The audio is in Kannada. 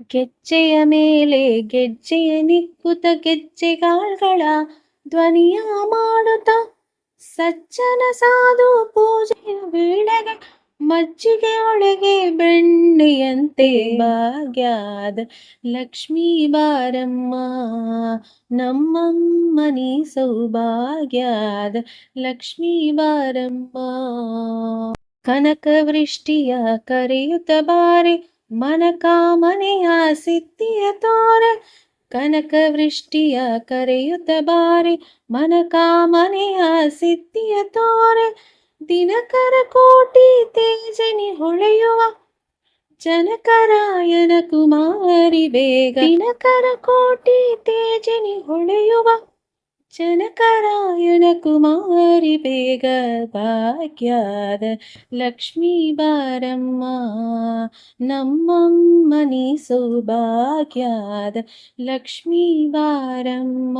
ಗೆಜ್ಜೆಯ ಮೇಲೆ ಗೆಜ್ಜೆಯ ನಿಕ್ಕುತ ಗೆಜ್ಜೆಗಾಳ್ಗಳ ಧ್ವನಿಯ ಮಾಡುತ್ತ ಸಜ್ಜನ ಸಾಧು ಪೂಜೆಯ ವೇಳೆಗೆ ಮಜ್ಜಿಗೆ ಒಳಗೆ ಬೆಣ್ಣೆಯಂತೆ ಭಾಗ್ಯದ ಲಕ್ಷ್ಮೀ ಬಾರಮ್ಮ ನಮ್ಮಮ್ಮನಿ ಸೌಭಾಗ್ಯದ ಲಕ್ಷ್ಮೀ ಬಾರಮ್ಮ. ಕನಕವೃಷ್ಟಿಯ ಕರೆಯುತ್ತ ಬಾರೆ ಮನಕಾಮನೆಯ ಸಿದ್ಧಿಯ ತೋರೆ. ಕನಕವೃಷ್ಟಿಯ ಕರೆಯುತ್ತ ಬಾರೆ ಮನಕಾಮನೆಯ ಸಿದ್ಧಿಯ ತೋರೆ. ದಿನಕರ ಕೋಟಿ ತೇಜನಿ ಹೊಳೆಯುವ ಜನಕರಾಯನ ಕುಮಾರಿ ಬೇಗ. ದಿನಕರ ಕೋಟಿ ತೇಜನಿ ಹೊಳೆಯುವ ಜನಕರಾಯನ ಕುಮಾರಿ ಬೇಗ. ಭಾಗ್ಯದ ಲಕ್ಷ್ಮೀ ಬಾರಮ್ಮ ನಮ್ಮಮ್ಮನಿ ಸೌಭಾಗ್ಯದ ಲಕ್ಷ್ಮೀ ಬಾರಮ್ಮ.